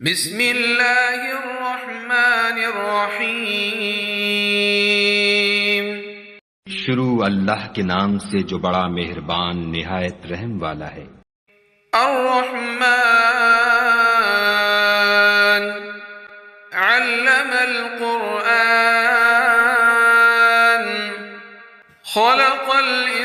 بسم اللہ الرحمن الرحیم۔ شروع اللہ کے نام سے جو بڑا مہربان نہایت رحم والا ہے۔ الرحمن علم القرآن خلق الانسان۔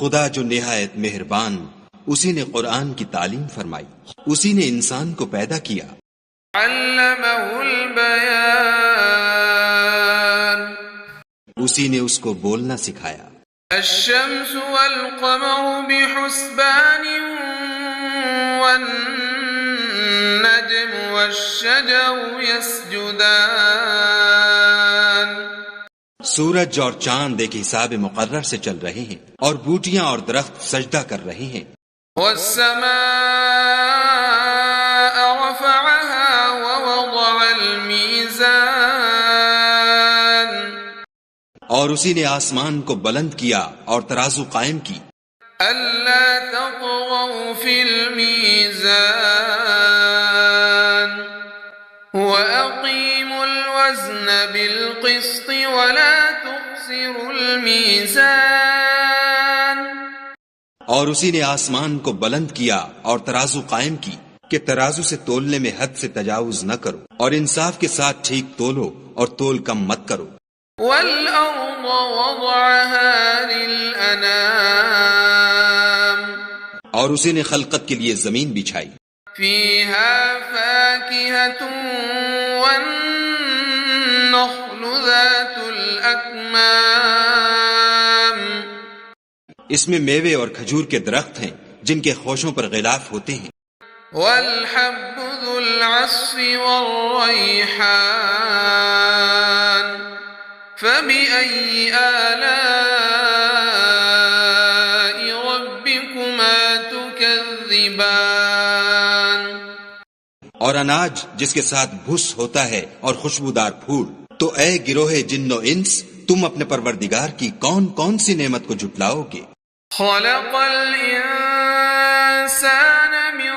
خدا جو نہایت مہربان، اسی نے قرآن کی تعلیم فرمائی، اسی نے انسان کو پیدا کیا۔ علمہ البیان، اسی نے اس کو بولنا سکھایا۔ الشمس والقمر بحسبان والنجم والشجر يسجدان۔ سورج اور چاند ایک حساب مقرر سے چل رہے ہیں، اور بوٹیاں اور درخت سجدہ کر رہے ہیں۔ والسماء رفعها ووضع الميزان۔ اور اسی نے آسمان کو بلند کیا اور ترازو قائم کی۔ ألا تطغوا في الميزان وأقيموا الوزن بالقسط ولا تخسروا الميزان۔ اور اسی نے آسمان کو بلند کیا اور ترازو قائم کی کہ ترازو سے تولنے میں حد سے تجاوز نہ کرو، اور انصاف کے ساتھ ٹھیک تولو اور تول کم مت کرو۔ والأرض وضعها للأنام۔ اور اسی نے خلقت کے لیے زمین بچھائی۔ فيها فاكهة والنخل ذات الأكمام۔ اس میں میوے اور کھجور کے درخت ہیں جن کے خوشوں پر غلاف ہوتے ہیں۔ والحب ذو العصف والريحان۔ فبأي آلاء ربكما تكذبان۔ اور اناج جس کے ساتھ بھس ہوتا ہے اور خوشبودار پھول، تو اے گروہ جن و انس، تم اپنے پروردگار کی کون کون سی نعمت کو جھٹلاؤ گے؟ خلق الانسان من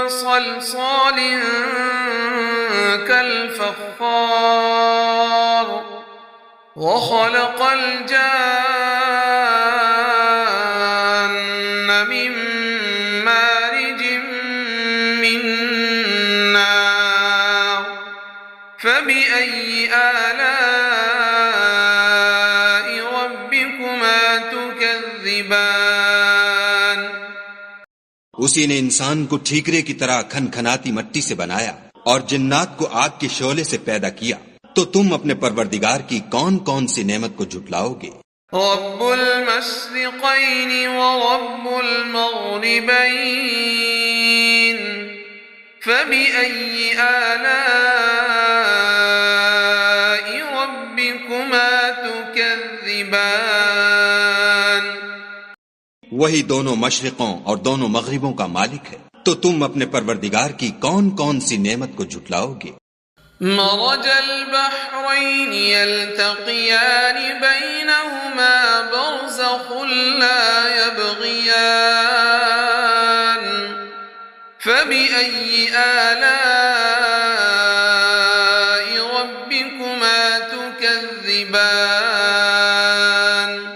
صلصال كالفخار وخلق الجان من مارج من نار۔ فبأي آلاء ربكما تكذبان۔ اسی نے انسان کو ٹھیکرے کی طرح کھن کھناتی مٹی سے بنایا اور جنات کو آگ کے شعلے سے پیدا کیا، تو تم اپنے پروردگار کی کون کون سی نعمت کو جھٹلاؤ گے؟ رب المشرقین ورب المغربین۔ فبأي آلاء ربكما تكذبان۔ وہی دونوں مشرقوں اور دونوں مغربوں کا مالک ہے، تو تم اپنے پروردگار کی کون کون سی نعمت کو جھٹلاؤ گے؟ مرج البحرین یلتقیان بینہما برزخ لا یبغیان۔ فبأي آلاء ربكما تكذبان۔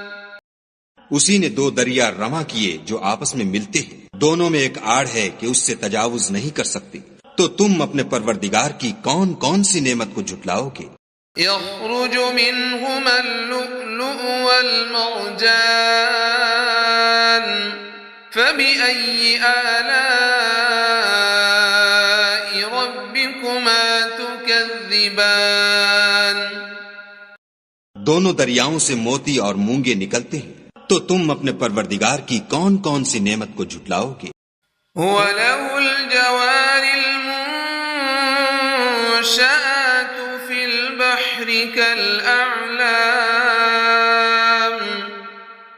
اسی نے دو دریا رواں کیے جو آپس میں ملتے ہیں، دونوں میں ایک آڑ ہے کہ اس سے تجاوز نہیں کر سکتے، تو تم اپنے پروردگار کی کون کون سی نعمت کو جھٹلاؤ گے؟ يخرج منهما اللؤلؤ والمرجان۔ فبأي آلاء ربكما تكذبان۔ دونوں دریاؤں سے موتی اور مونگے نکلتے ہیں، تو تم اپنے پروردگار کی کون کون سی نعمت کو جھٹلاؤ گے؟ وَلَهُ الْجَوَارِ الْمُنشَآتُ فِي الْبَحْرِ كَالْأَعْلَامِ۔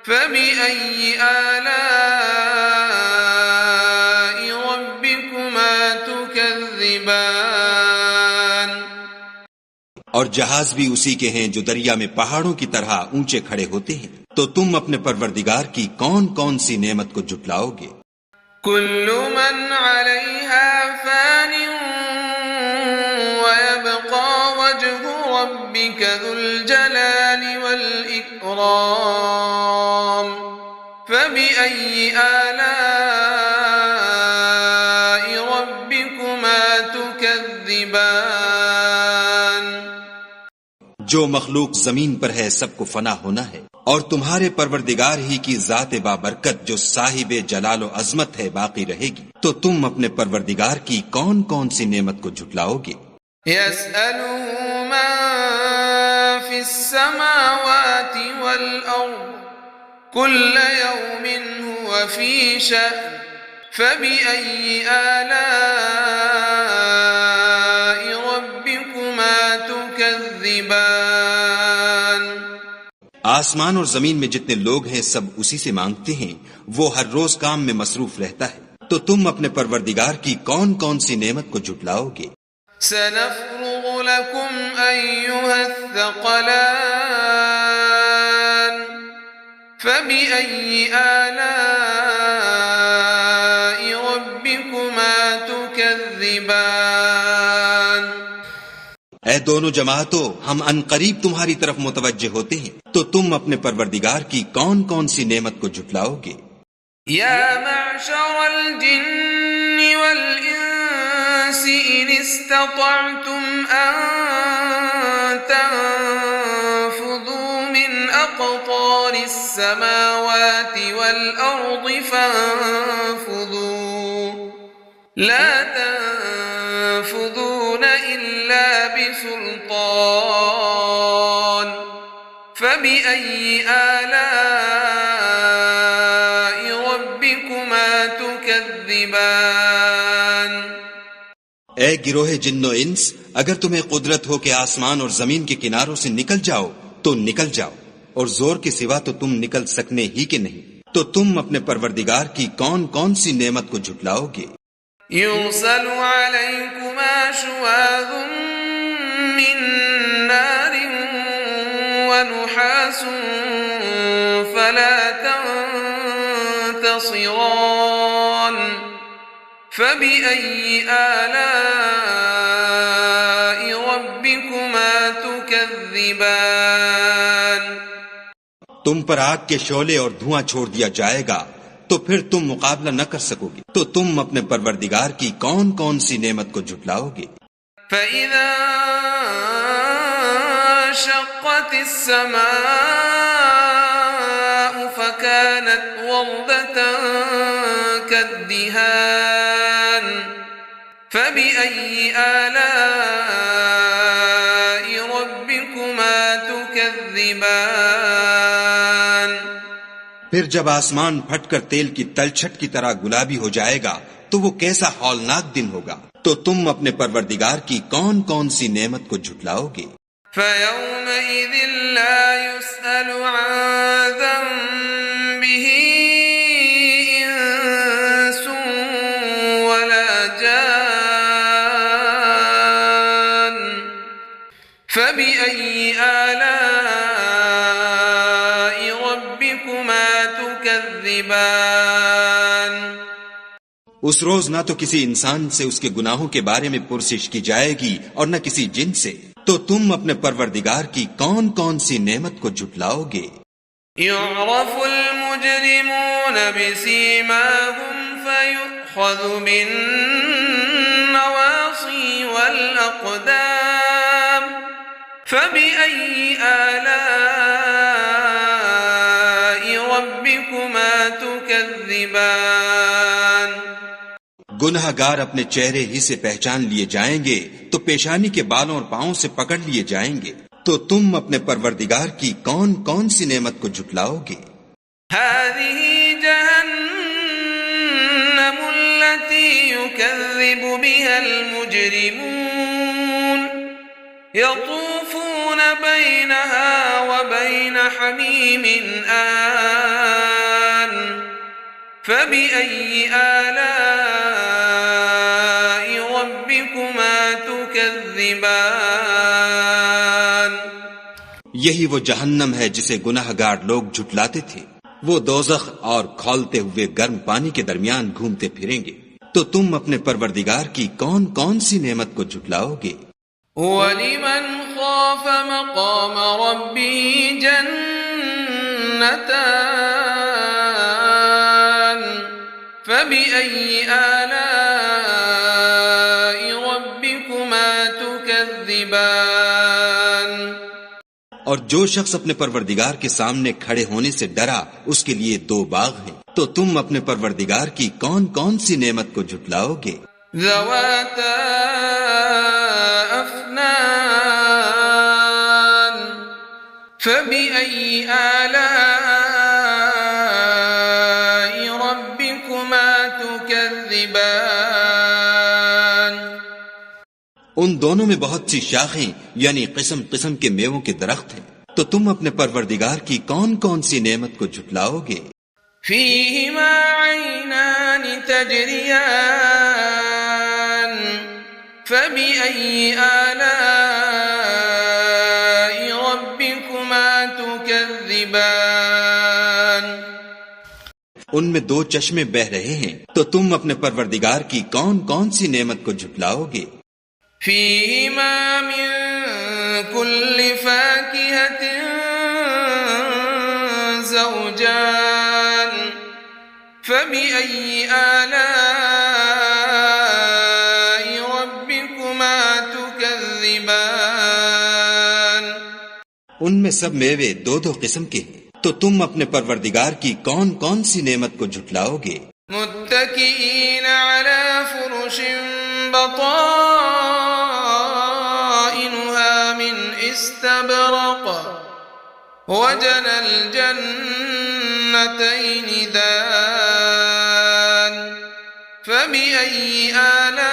فَبِأَيِّ آلَاءِ رَبِّكُمَا تُكَذِّبَانِ۔ اور جہاز بھی اسی کے ہیں جو دریا میں پہاڑوں کی طرح اونچے کھڑے ہوتے ہیں، تو تم اپنے پروردگار کی کون کون سی نعمت کو جھٹلاؤ گے؟ كل من عليها فان ويبقى وجه ربك ذو الجلال والإكرام فبأي آلاء ربكما تكذبان؟ جو مخلوق زمین پر ہے سب کو فنا ہونا ہے، اور تمہارے پروردگار ہی کی ذات بابرکت جو صاحب جلال و عظمت ہے باقی رہے گی، تو تم اپنے پروردگار کی کون کون سی نعمت کو جھٹلاؤ گے؟ يسأله من في السماوات والأرض كل يوم هو في شأن فبأي آلاء ربكما تكذبان؟ آسمان اور زمین میں جتنے لوگ ہیں سب اسی سے مانگتے ہیں، وہ ہر روز کام میں مصروف رہتا ہے، تو تم اپنے پروردگار کی کون کون سی نعمت کو جھٹلاؤ گے؟ سنفرغ لكم أيها الثقلان فبأي آلاء ربكما تكذبان؟ اے دونوں جماعتوں، ہم ان قریب تمہاری طرف متوجہ ہوتے ہیں، تو تم اپنے پروردگار کی کون کون سی نعمت کو جھٹلاؤ گے؟ يا معشر الجن والإنس إن استطعتم أن تنفذوا من أقطار السماوات والأرض فانفذوا لا تنفذون إلا بسلطان فبأي آلاء ربكما تكذبان؟ اے گروہ جن و انس، اگر تمہیں قدرت ہو کہ آسمان اور زمین کے کناروں سے نکل جاؤ تو نکل جاؤ، اور زور کے سوا تو تم نکل سکنے ہی کے نہیں، تو تم اپنے پروردگار کی کون کون سی نعمت کو جھٹلاؤ گے؟ يرسل عليكما شواظ من نار ونحاس فلا تنتصران فبأي آلاء ربكما تكذبان؟ تم پر آگ کے شعلے اور دھواں چھوڑ دیا جائے گا تو پھر تم مقابلہ نہ کر سکو گے، تو تم اپنے پروردگار کی کون کون سی نعمت کو جھٹلاؤ گے؟ فَإِذَا شَقَّتِ السَّمَاءُ فَكَانَتْ وَرْدَةً كَالدِّهَانِ فَبِأَيِّ آلَاءِ رَبِّكُمَا تُكَذِّبَانِ؟ پھر جب آسمان پھٹ کر تیل کی تلچھٹ کی طرح گلابی ہو جائے گا تو وہ کیسا ہولناک دن ہوگا، تو تم اپنے پروردگار کی کون کون سی نعمت کو جھٹلاؤ گے؟ فَيَوْمَئِذٍ لَا يُسْأَلُ عَنْ ذَنبِهِ إِنسٌ وَلَا جَانٌّ فَبِأَيِّ آلَاءِ رَبِّكُمَا تُكَذِّبَانِ؟ اس روز نہ تو کسی انسان سے اس کے گناہوں کے بارے میں پرسش کی جائے گی اور نہ کسی جن سے، تو تم اپنے پروردگار کی کون کون سی نعمت کو جھٹلاؤ گے؟ يُعْرَفُ الْمُجْرِمُونَ بِسِيمَاهُمْ فَيُؤْخَذُ بِالنَّوَاصِي وَالْأَقْدَامِ فَبِأَيِّ آلَاءِ رَبِّكُمَا تُكَذِّبَانِ؟ گناہ گار اپنے چہرے ہی سے پہچان لیے جائیں گے تو پیشانی کے بالوں اور پاؤں سے پکڑ لیے جائیں گے، تو تم اپنے پروردگار کی کون کون سی نعمت کو جھٹلاؤ گے؟ هذه جهنم التي يكذب بها المجرمون يطوفون بينها وبين حميم آن فبأي آلاء ربكما تكذبان؟ یہی وہ جہنم ہے جسے گناہگار لوگ جھٹلاتے تھے، وہ دوزخ اور کھولتے ہوئے گرم پانی کے درمیان گھومتے پھریں گے۔ تو تم اپنے پروردگار کی کون کون سی نعمت کو جھٹلاؤ گے؟ وَلِمَنْ خَافَ مَقَامَ رَبِّهِ جَنَّتَانِ فَبِأَيِّ آلَاءِ رَبِّكُمَا تُكَذِّبَانِ۔ اور جو شخص اپنے پروردگار کے سامنے کھڑے ہونے سے ڈرا اس کے لیے 2 باغ ہیں، تو تم اپنے پروردگار کی کون کون سی نعمت کو جھٹلاؤ گے؟ ذواتا افنان فبأي آلاء ربكما تكذبان۔ ان دونوں میں بہت سی شاخیں یعنی قسم قسم کے میووں کے درخت ہیں، تو تم اپنے پروردگار کی کون کون سی نعمت کو جھٹلاؤ گے؟ فيهما عينان تجريان فبأي آلاء ربكما تكذبان۔ ان میں 2 چشمے بہ رہے ہیں، تو تم اپنے پروردگار کی کون کون سی نعمت کو جھٹلاؤ گے؟ فيهما من كل فاكهة زوجان فبأي آلاء ربكما تكذبان۔ ان میں سب میوے 2 قسم کے ہیں، تو تم اپنے پروردگار کی کون کون سی نعمت کو جھٹلاؤ گے؟ متكئين على فرش بطائنها من استبرق وجنى الجنتين دان فبأي آلاء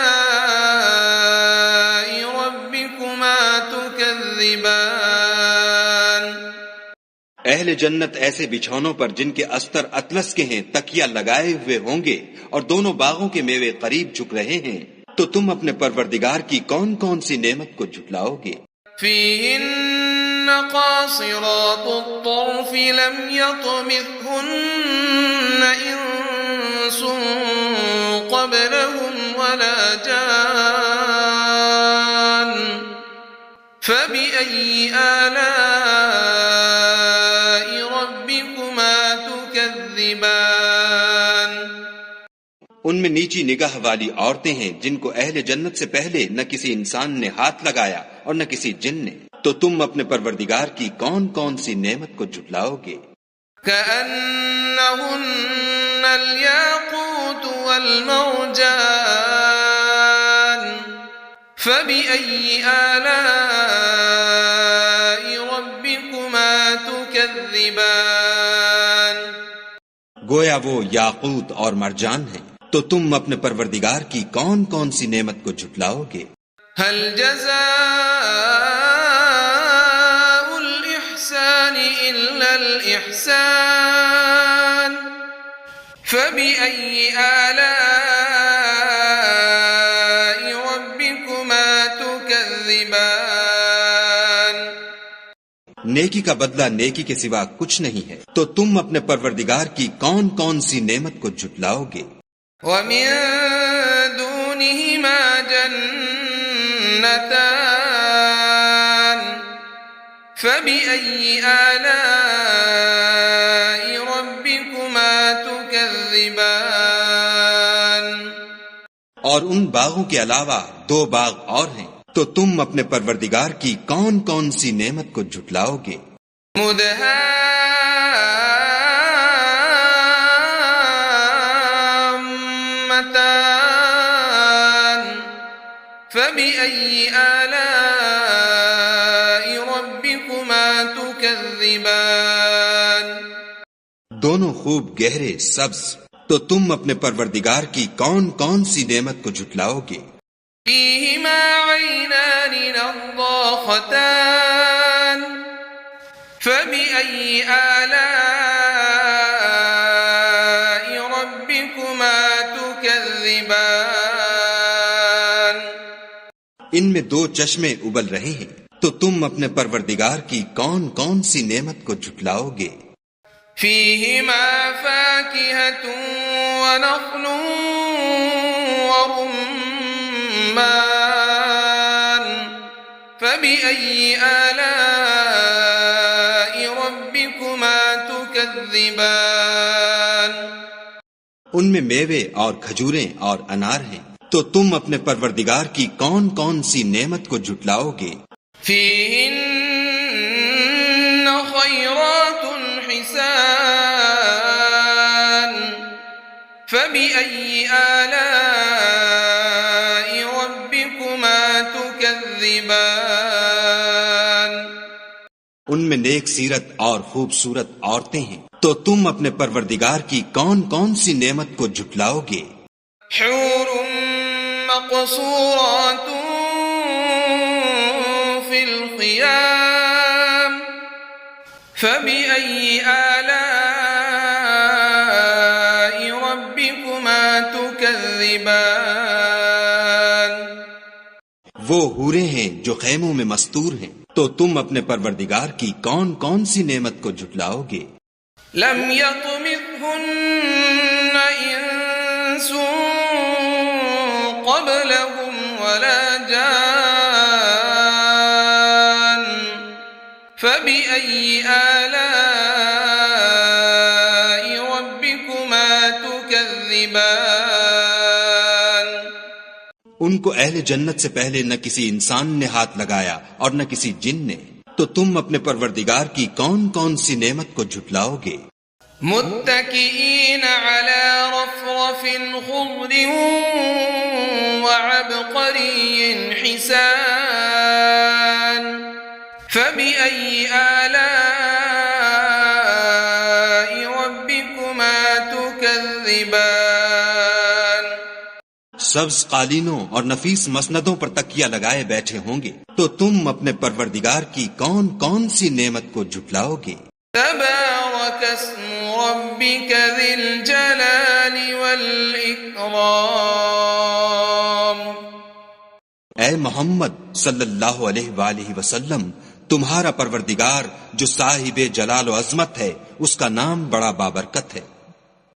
ربكما تكذبان۔ اہل جنت ایسے بچھونوں پر جن کے استر اطلس کے ہیں تکیہ لگائے ہوئے ہوں گے، اور دونوں باغوں کے میوے قریب جھک رہے ہیں، تو تم اپنے پروردگار کی کون کون سی نعمت کو جھٹلاؤ گے؟ فيهن قاصرات الطرف لم يطمثهن إنس قبلهم ولا جان فبأي آلاء ربكما تكذبان۔ ان میں نیچی نگاہ والی عورتیں ہیں جن کو اہل جنت سے پہلے نہ کسی انسان نے ہاتھ لگایا اور نہ کسی جن نے، تو تم اپنے پروردگار کی کون کون سی نعمت کو جھٹلاؤ گے؟ كأنهن الياقوت والمرجان فبأي آلاء ربكما تكذبان۔ گویا وہ یاقوت اور مرجان ہیں، تو تم اپنے پروردگار کی کون کون سی نعمت کو جھٹلاؤ گے؟ هل جزاء الإحسان إلا الإحسان فبأي آلاء ربكما تكذبان۔ نیکی کا بدلہ نیکی کے سوا کچھ نہیں ہے، تو تم اپنے پروردگار کی کون کون سی نعمت کو جھٹلاؤ گے؟ ومن دونهما جنتان فبأي آلاء ربكما تكذبان۔ اور ان باغوں کے علاوہ 2 باغ اور ہیں، تو تم اپنے پروردگار کی کون کون سی نعمت کو جھٹلاؤ گے؟ مدهامتان فبأي آلاء ربكما تكذبان۔ دونوں خوب گہرے سبز، تو تم اپنے پروردگار کی کون کون سی نعمت کو جھٹلاؤ گے؟ فيهما عينان نضاختان فبأي آلاء ربكما تكذبان۔ ان میں 2 چشمے ابل رہے ہیں، تو تم اپنے پروردگار کی کون کون سی نعمت کو جھٹلاؤ گے؟ فیہما فاکہۃ ونخل ورمان فبأي آلاء ربكما تكذبان۔ ان میں میوے اور کھجوریں اور انار ہیں، تو تم اپنے پروردگار کی کون کون سی نعمت کو جھٹلاؤ گے؟ فیہن خیرات حسان فبأي آلاء ربكما تكذبان۔ ان میں نیک سیرت اور خوبصورت عورتیں ہیں، تو تم اپنے پروردگار کی کون کون سی نعمت کو جھٹلاؤ گے؟ حور مقصورات فی الخیام فبأي آلاء ربكما تكذبان۔ وہ حوریں ہیں جو خیموں میں مستور ہیں، تو تم اپنے پروردگار کی کون کون سی نعمت کو جھٹلاؤ گے؟ لم يطمثهن انس قبلهم ولا جان فبأي آلاء ربكما تكذبان۔ ان کو اہل جنت سے پہلے نہ کسی انسان نے ہاتھ لگایا اور نہ کسی جن نے، تو تم اپنے پروردگار کی کون کون سی نعمت کو جھٹلاؤ گے؟ متکئین علی رفرف خضر وعبقری حسان فبأي آلاء ربكما تكذبان۔ سبز قالینوں اور نفیس مسندوں پر تکیہ لگائے بیٹھے ہوں گے، تو تم اپنے پروردگار کی کون کون سی نعمت کو جھٹلاؤ گے؟ تبارک اسم ربک ذی الجلال والاکرام۔ اے محمد صلی اللہ علیہ وآلہ وسلم، تمہارا پروردگار جو صاحب جلال و عظمت ہے، اس کا نام بڑا بابرکت ہے۔